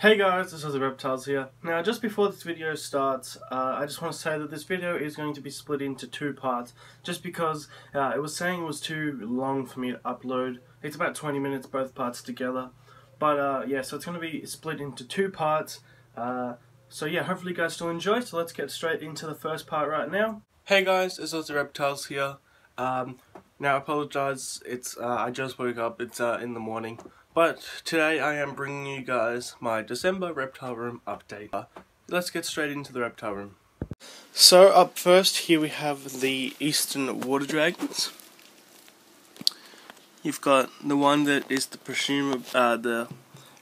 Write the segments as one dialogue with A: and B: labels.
A: Hey guys, this is the Reptiles here. Now just before this video starts, I just want to say that this video is going to be split into two parts, just because it was saying it was too long for me to upload. It's about 20 minutes both parts together, but yeah, so it's going to be split into two parts. So yeah, hopefully you guys still enjoy, so let's get straight into the first part right now. Hey guys, this is the Reptiles here. Now I apologize, it's I just woke up, it's in the morning. But today I am bringing you guys my December reptile room update. Let's get straight into the reptile room. So up first here we have the eastern water dragons. You've got the one that is the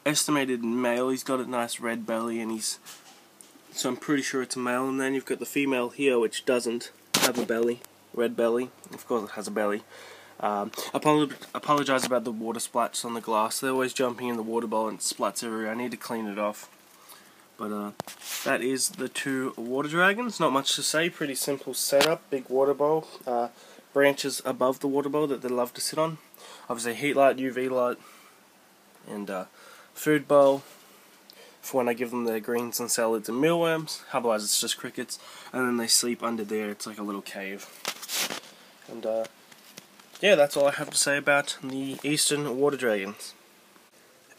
A: estimated male. He's got a nice red belly and so I'm pretty sure it's a male. And then you've got the female here which doesn't have a belly, red belly. Of course it has a belly. Apologize about the water splats on the glass. They're always jumping in the water bowl and it splats everywhere. I need to clean it off. But that is the two water dragons. Not much to say. Pretty simple setup. Big water bowl. Branches above the water bowl that they love to sit on. Obviously heat light, UV light, and food bowl for when I give them their greens and salads and mealworms. Otherwise it's just crickets. And then they sleep under there. It's like a little cave. And yeah, that's all I have to say about the eastern water dragons.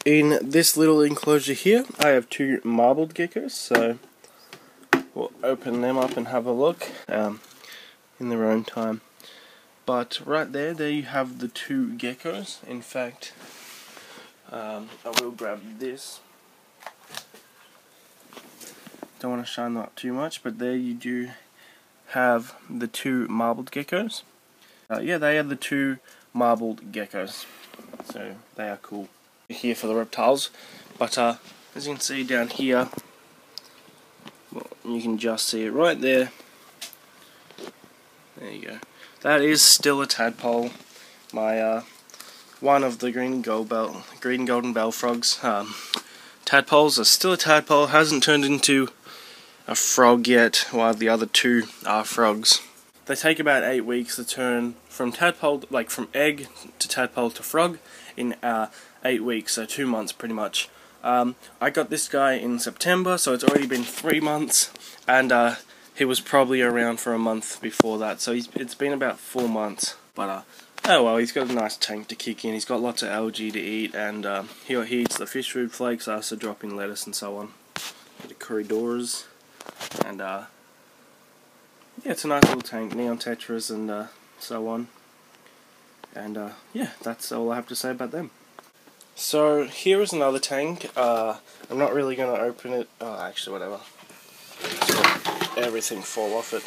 A: In this little enclosure here, I have two marbled geckos, so we'll open them up and have a look in their own time. But right there you have the two geckos. In fact, I will grab this. Don't want to shine them up too much, but there you do have the two marbled geckos. Yeah, they are the two marbled geckos, so they are cool. Here for the reptiles, but as you can see down here, well, you can just see it right there. There you go. That is still a tadpole. My one of the green golden bell frogs. Tadpoles are still a tadpole. Hasn't turned into a frog yet, while the other two are frogs. They take about 8 weeks to turn from tadpole, like from egg to tadpole to frog, in 8 weeks, so 2 months pretty much. I got this guy in September, so it's already been 3 months, and he was probably around for a month before that, so it's been about 4 months. But oh well, he's got a nice tank to kick in. He's got lots of algae to eat, and he eats the fish food flakes. I also drop in lettuce and so on. The corridors, and yeah, it's a nice little tank, neon tetras and so on. And yeah, that's all I have to say about them. So here is another tank. I'm not really going to open it. Oh, actually, whatever. Just let everything fall off it.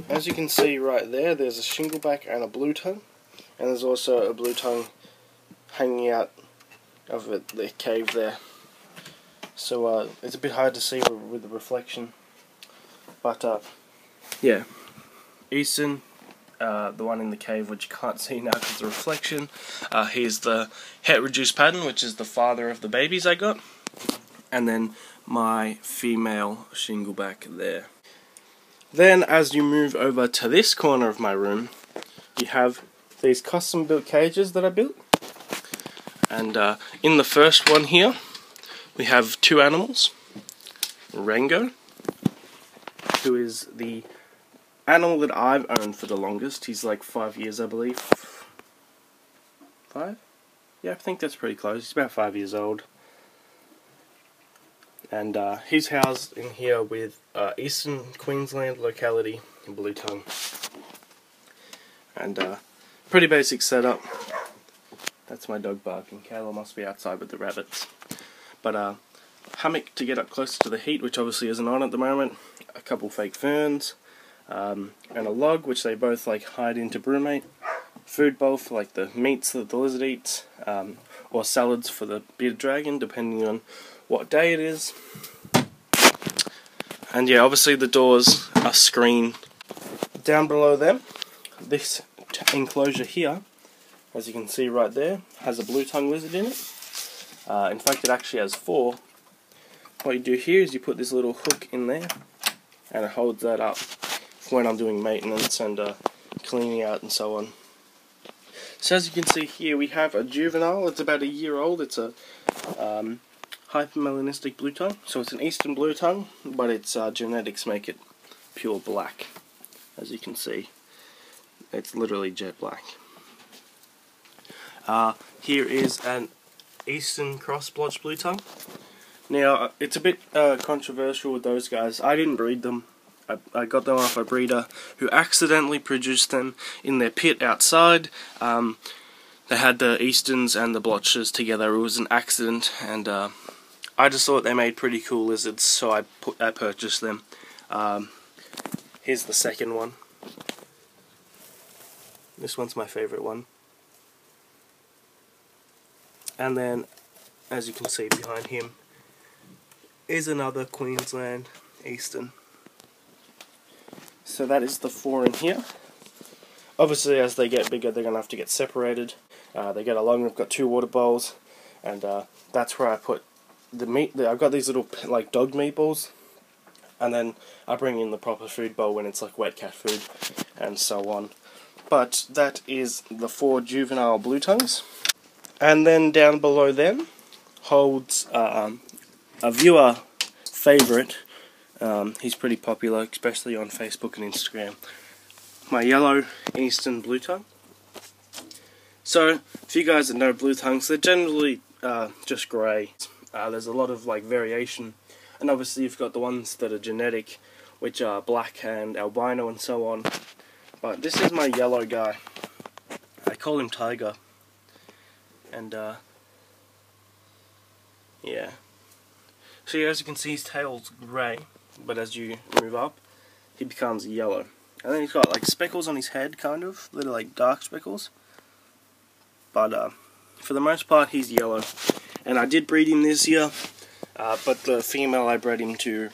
A: As you can see right there, there's a shingleback and a blue tongue. And there's also a blue tongue hanging out of the cave there. So it's a bit hard to see with the reflection. But yeah, Easton, the one in the cave which you can't see now because of the reflection. Here's the het reduced pattern, which is the father of the babies I got. And then my female shingleback there. Then as you move over to this corner of my room, you have these custom built cages that I built. And in the first one here, we have two animals. Rango, who is the animal that I've owned for the longest. He's like 5 years, I believe. 5? Yeah, I think that's pretty close. He's about 5 years old. And he's housed in here with Eastern Queensland locality blue tongue. And pretty basic setup. That's my dog barking. Kayla must be outside with the rabbits. But hammock to get up closer to the heat, which obviously isn't on at the moment. A couple fake ferns. And a log which they both like hide into brewmate. Food bowl for like the meats that the lizard eats, or salads for the bearded dragon, depending on what day it is. And yeah, obviously the doors are screened. Down below them, this enclosure here, as you can see right there, has a blue tongue lizard in it. In fact, it actually has 4. What you do here is you put this little hook in there, and it holds that up for when I'm doing maintenance and cleaning out and so on. So as you can see here, we have a juvenile. It's about a year old. It's a hypermelanistic blue tongue. So it's an eastern blue tongue, but its genetics make it pure black. As you can see, it's literally jet black. Here is an eastern cross blotch blue tongue. Now, it's a bit controversial with those guys. I didn't breed them. I got them off a breeder who accidentally produced them in their pit outside. They had the easterns and the blotches together. It was an accident, and I just thought they made pretty cool lizards, so I purchased them. Here's the second one. This one's my favourite one. And then, as you can see behind him, is another Queensland Eastern. So that is the 4 in here. Obviously, as they get bigger, they're going to have to get separated. They get along. I've got 2 water bowls, and that's where I put the meat. I've got these little like dog meatballs, and then I bring in the proper food bowl when it's like wet cat food, and so on. But that is the 4 juvenile blue tongues, and then down below them holds a viewer favourite. He's pretty popular, especially on Facebook and Instagram. My yellow eastern blue tongue. So, if you guys that know blue tongues, they're generally just grey. There's a lot of like variation, and obviously you've got the ones that are genetic, which are black and albino and so on. But this is my yellow guy. I call him Tiger. And yeah. So as you can see, his tail's grey, but as you move up, he becomes yellow. And then he's got like speckles on his head, kind of, little like dark speckles. But for the most part, he's yellow. And I did breed him this year, but the female I bred him to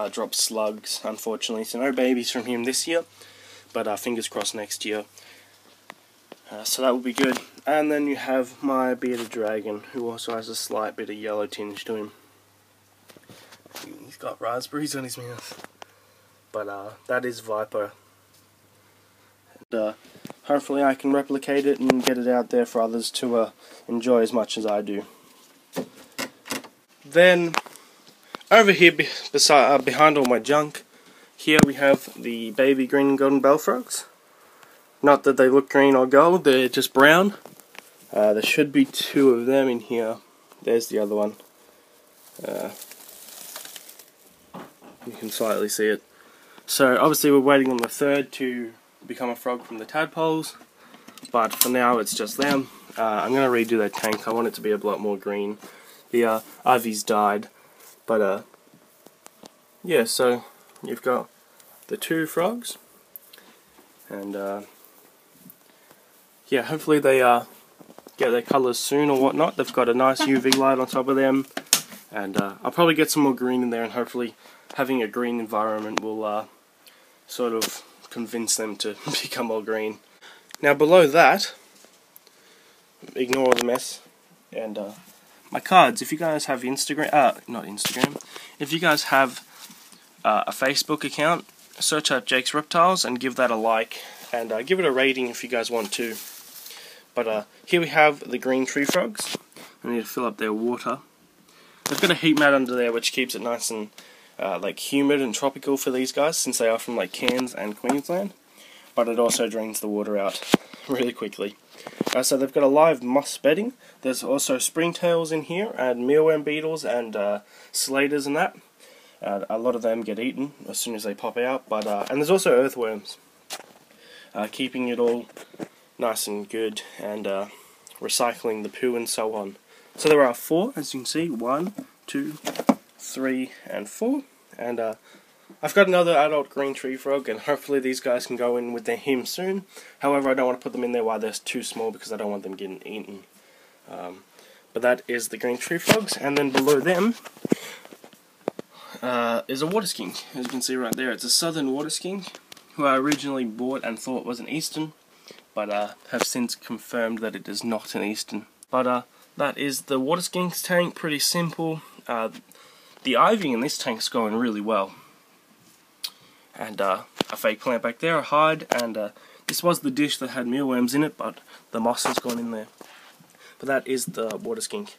A: dropped slugs, unfortunately. So no babies from him this year, but fingers crossed next year. So that will be good. And then you have my bearded dragon, who also has a slight bit of yellow tinge to him. He's got raspberries on his mouth. But that is Viper. And hopefully I can replicate it and get it out there for others to enjoy as much as I do. Then, over here behind all my junk, here we have the baby green and golden bellfrogs. Not that they look green or gold, they're just brown. There should be 2 of them in here. There's the other one. You can slightly see it. So obviously we're waiting on the 3rd to become a frog from the tadpoles, but for now it's just them. I'm going to redo that tank. I want it to be a lot more green. The ivy's died, but yeah, so you've got the 2 frogs, and yeah, hopefully they get their colours soon or whatnot. They've got a nice UV light on top of them, and I'll probably get some more green in there, and hopefully having a green environment will sort of convince them to become all green. Now below that, ignore all the mess, and my cards. If you guys have if you guys have a Facebook account, search out Jake's Reptiles and give that a like, and give it a rating if you guys want to. But here we have the green tree frogs. I need to fill up their water. They've got a heat mat under there which keeps it nice and like humid and tropical for these guys, since they are from like Cairns and Queensland. But it also drains the water out really quickly. So they've got a live moss bedding. There's also springtails in here, and mealworm beetles and slaters and that. A lot of them get eaten as soon as they pop out. But and there's also earthworms, keeping it all nice and good, and recycling the poo and so on. So there are 4, as you can see. 1, 2, 3, and 4. And I've got another adult green tree frog, and hopefully these guys can go in with him soon. However, I don't want to put them in there while they're too small, because I don't want them getting eaten. But that is the green tree frogs, and then below them is a water skink. As you can see right there, it's a southern water skink, who I originally bought and thought was an eastern, but have since confirmed that it is not an eastern. But that is the water skink's tank. Pretty simple. The ivy in this tank's going really well. And a fake plant back there, a hide, and this was the dish that had mealworms in it, but the moss has gone in there. But that is the water skink.